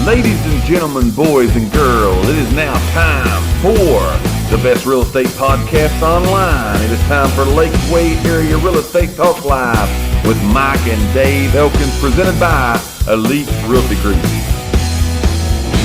Ladies and gentlemen, boys and girls, it is now time for the best real estate podcast online. It is time for Lakeway Area Real Estate Talk Live with Mike and Dave Elkins, presented by Elite Realty Group.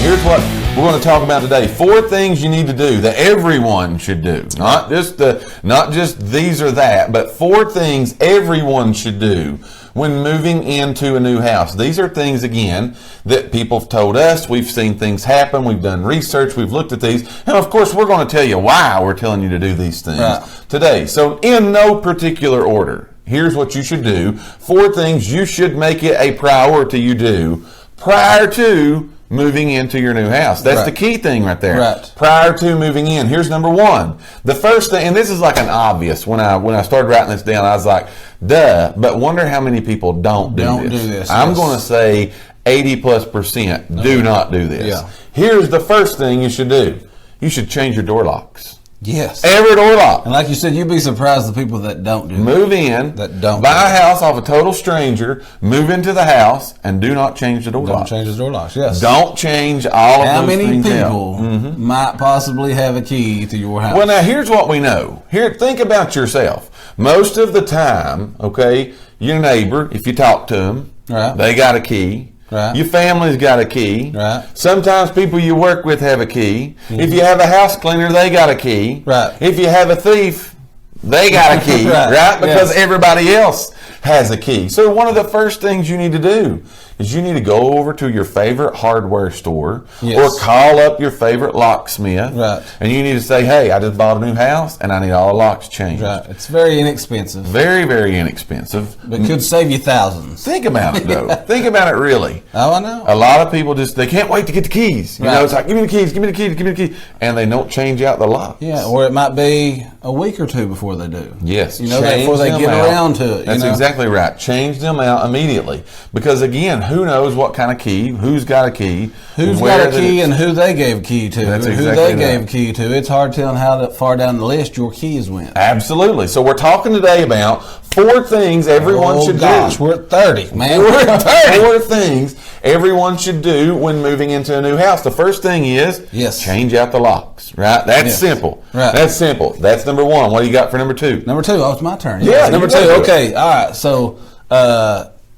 Here's what we're going to talk about today. 4 things you need to do that everyone should do. Not just these or that, but 4 things everyone should do when moving into a new house. These are things, again, that people have told us. We've seen things happen. We've done research. We've looked at these. And, of course, we're going to tell you why we're telling you to do these things today. So, in no particular order, here's what you should do. 4 things you should make it a priority you do prior to moving into your new house. That's the key thing right there. Prior to moving in. Here's number 1. The first thing, and this is like an obvious, when I started writing this down, I was like, duh, but wonder how many people don't do this. I'm going to say 80+% do not do this. Yeah. Here's the first thing you should do. You should change your door locks. Yes. Every door lock. And like you said, you'd be surprised the people that don't do that. Move in, buy a house off a total stranger, move into the house, and do not change the door locks. Don't change the door locks, yes. Don't change all of those things. How many people might possibly have a key to your house? Well, now, here's what we know. Here, think about yourself. Most of the time, okay, your neighbor, if you talk to them, they got a key. Your family's got a key. Sometimes people you work with have a key. If you have a house cleaner, they got a key. If you have a thief, they got a key, Because everybody else has a key. So one of the first things you need to do is you need to go over to your favorite hardware store or call up your favorite locksmith and you need to say, hey, I just bought a new house and I need all the locks changed. It's very inexpensive. Very, very inexpensive. But it could save you thousands. Think about it, though. Think about it, really. Oh, I know. A lot of people they can't wait to get the keys. You know, it's like, give me the keys, give me the keys, give me the keys. And they don't change out the locks. Yeah, or it might be a week or 2 before they do. Yes. You know, before they get around to it. That's exactly right. Change them out immediately. Because, again, who knows what kind of key, who's got a key, who's got a key, and who they gave a key to, and who they gave a key to. It's hard telling how far down the list your keys went. Absolutely. So we're talking today about 4 things everyone should do. We're at 30, man. We're at 30. 4 things everyone should do when moving into a new house. The first thing is change out the locks. That's simple. That's simple. That's number 1. What do you got for number 2? Number 2. Oh, it's my turn. Yeah, number 2. Okay. All right. So,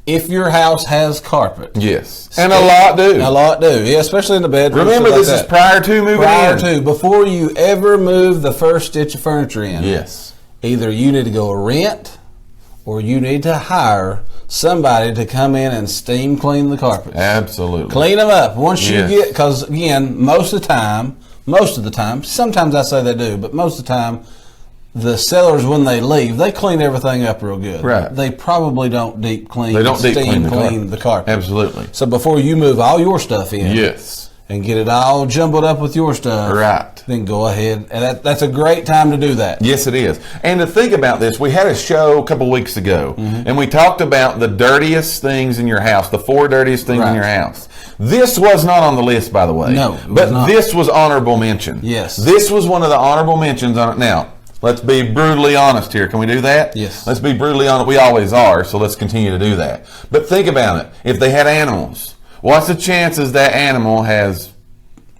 if your house has carpet. Yes. And a lot do. A lot do. Yeah, especially in the bedroom. Remember, this is prior to moving in. Prior to. Before you ever move the first stitch of furniture in. Yes. Either you need to go rent or you need to hire somebody to come in and steam clean the carpets. Absolutely. Clean them up. Once you get, because again, most of the time, sometimes I say they do, but most of the time, the sellers, when they leave, they clean everything up real good. They probably don't deep clean. They don't deep clean the carpet. Absolutely. So before you move all your stuff in, and get it all jumbled up with your stuff, then go ahead. And that's a great time to do that. Yes, it is. And to think about this, we had a show a couple weeks ago, and we talked about the dirtiest things in your house, the 4 dirtiest things in your house. This was not on the list, by the way. No, but this was honorable mention. Yes. This was one of the honorable mentions on it. Now, let's be brutally honest here. Can we do that? Yes. Let's be brutally honest. We always are, so let's continue to do that. But think about it. If they had animals, what's the chances that animal has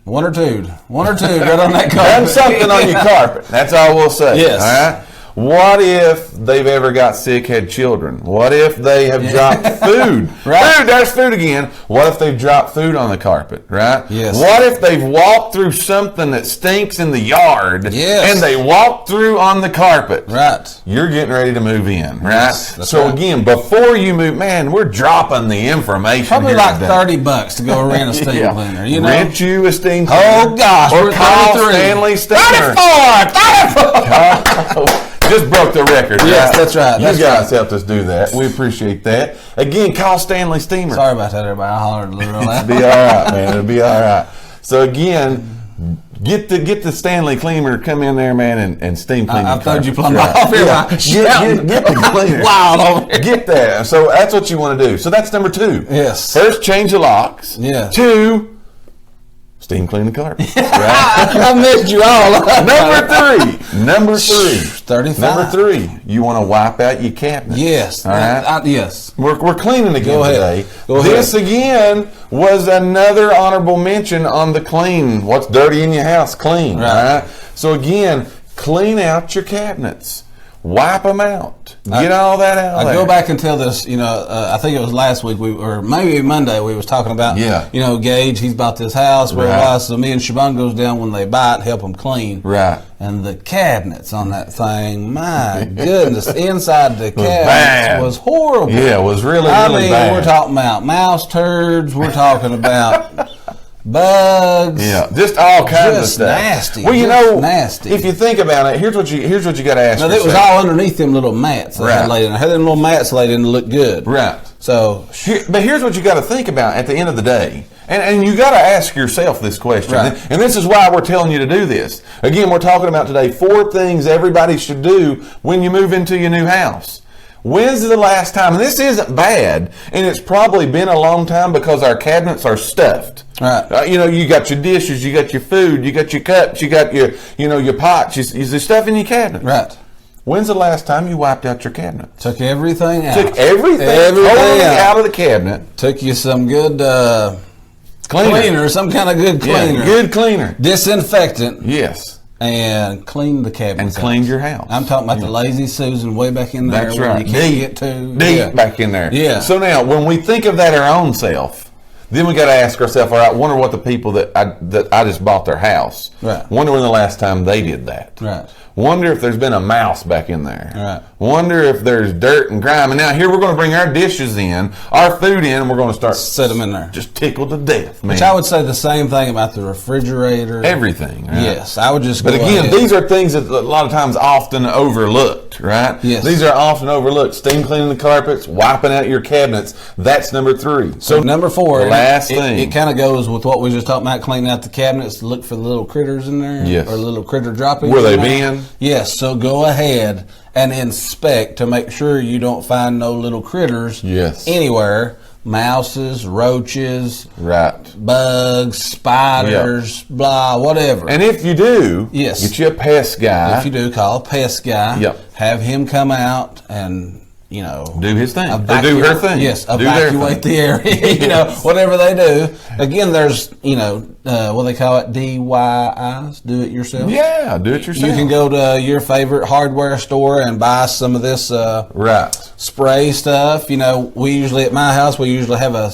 1 or 2 right on that carpet? Done something on your carpet. That's all we'll say. Yes. All right? What if they've ever got sick, had children? What if they have dropped food? Food, there's food again. What if they've dropped food on the carpet, right? Yes. What if they've walked through something that stinks in the yard and they walked through on the carpet? Right. You're getting ready to move in, right? Yes, so again, before you move, man, we're dropping the information. Probably like $30 to go rent a steam cleaner. You know? Rent you a steam cleaner. Oh gosh, or call Stanley Steamer. 34. Just broke the record. Yes, that's right. You guys helped us do that. We appreciate that. Again, call Stanley Steamer. Sorry about that, everybody. I hollered a little loud. It'll be all right, man. It'll be all right. So again, get the Stanley cleaner, come in there, man, and steam clean. I've heard you plumb off here. Get the cleaner. Wild over here. Get that. So that's what you want to do. So that's number 2. Yes. First, change the locks. Yeah. 2, Steam clean the carpet. Right? I missed you all. Number three. 35. Number 3. You want to wipe out your cabinets. Yes. All right. Yes. We're cleaning again Go ahead. today. This again was another honorable mention on the clean. What's dirty in your house? Clean. Right. All right. So again, clean out your cabinets. Wipe them out. Get all that out. I go back and tell this. I think it was last week or maybe Monday we was talking about. Yeah. Gage, he's bought this house. Right. So me and Siobhan goes down when they buy it, help them clean. Right. And the cabinets on that thing, my goodness, inside the cabinets was horrible. Yeah, it was really bad. We're talking about mouse turds. We're talking about bugs. Yeah, just all kinds of stuff. Nasty. Well, nasty. If you think about it, here's what you got to ask yourself. It was all underneath them little mats that had laid in. I had them little mats laid in to look good. Right. So, but here's what you got to think about at the end of the day. And you got to ask yourself this question. Right. And this is why we're telling you to do this. Again, we're talking about today 4 things everybody should do when you move into your new house. When's the last time, and this isn't bad, and it's probably been a long time because our cabinets are stuffed. Right. You got your dishes, you got your food, you got your cups, you got your pots, there's stuff in your cabinet. Right. When's the last time you wiped out your cabinet? Took everything out. Took everything out of the cabinet. Took you some good cleaner, some kind of good cleaner. Yeah, good cleaner. Disinfectant. Yes. And cleaned the cabinets. And cleaned your house. I'm talking about the lazy Susan way back in there. That's right. You can't get to. Deep back in there. Yeah. So now, when we think of that our own self, then we got to ask ourselves, all right, wonder what the people that I just bought their house. Right. Wonder when the last time they did that. Right. Wonder if there's been a mouse back in there. Right. Wonder if there's dirt and grime. And now here we're going to bring our dishes in, our food in, and we're going to start set them in there. Just tickled to death, man. Which I would say the same thing about the refrigerator. Everything. Right? Yes, I would just. But again, these are things that a lot of times often overlooked, right? Yes. These are often overlooked. Steam cleaning the carpets, wiping out your cabinets. That's number 3. So number 4, the last thing. It kind of goes with what we just talked about, cleaning out the cabinets to look for the little critters in there. Yes. Or little critter droppings. Where they been? Yes. So go ahead and inspect to make sure you don't find no little critters. Yes. Anywhere. Mouses, roaches, right, bugs, spiders, blah, whatever. And if you do, yes, get you a pest guy. If you do, call a pest guy. Yep. Have him come out and do his thing. Or do her thing. Yes, evacuate the area. Whatever they do. Again, there's what they call it, DIYs, do it yourself. Yeah, do it yourself. You can go to your favorite hardware store and buy some of this spray stuff. We usually at my house we usually have a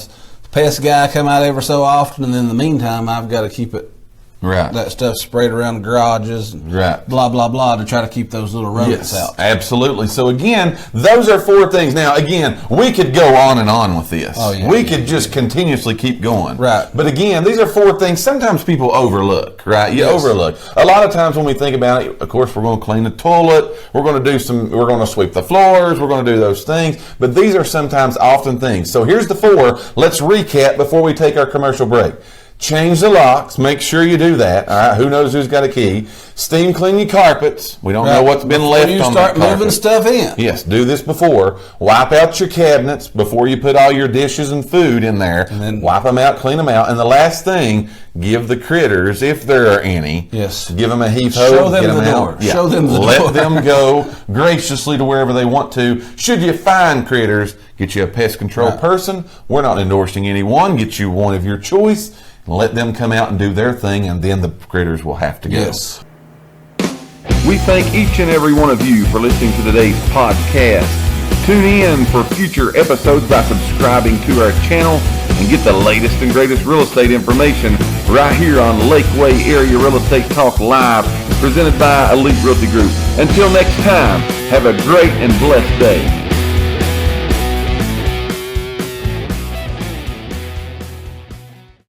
pest guy come out every so often, and in the meantime I've got to keep it. Right. That stuff sprayed around the garages, blah, blah, blah, to try to keep those little rodents out. Absolutely. So, again, those are 4 things. Now, again, we could go on and on with this. Oh, yeah, we could just continuously keep going. Right. But, again, these are 4 things sometimes people overlook, right? You overlook. A lot of times when we think about it, of course, we're going to clean the toilet, we're going to sweep the floors, we're going to do those things. But these are sometimes often things. So, here's the 4. Let's recap before we take our commercial break. Change the locks. Make sure you do that. All right. Who knows who's got a key? Steam clean your carpets. We don't know what's been left on that carpet. You start moving stuff in. Yes. Do this before. Wipe out your cabinets before you put all your dishes and food in there. And then wipe them out. Clean them out. And the last thing, give the critters, if there are any, give them a heave ho. Show them the door. Yeah. Show them the door. Let them go graciously to wherever they want to. Should you find critters, get you a pest control person. We're not endorsing anyone. Get you one of your choice. Let them come out and do their thing, and then the critters will have to go. Yes. We thank each and every one of you for listening to today's podcast. Tune in for future episodes by subscribing to our channel and get the latest and greatest real estate information right here on Lakeway Area Real Estate Talk Live, presented by Elite Realty Group. Until next time, have a great and blessed day.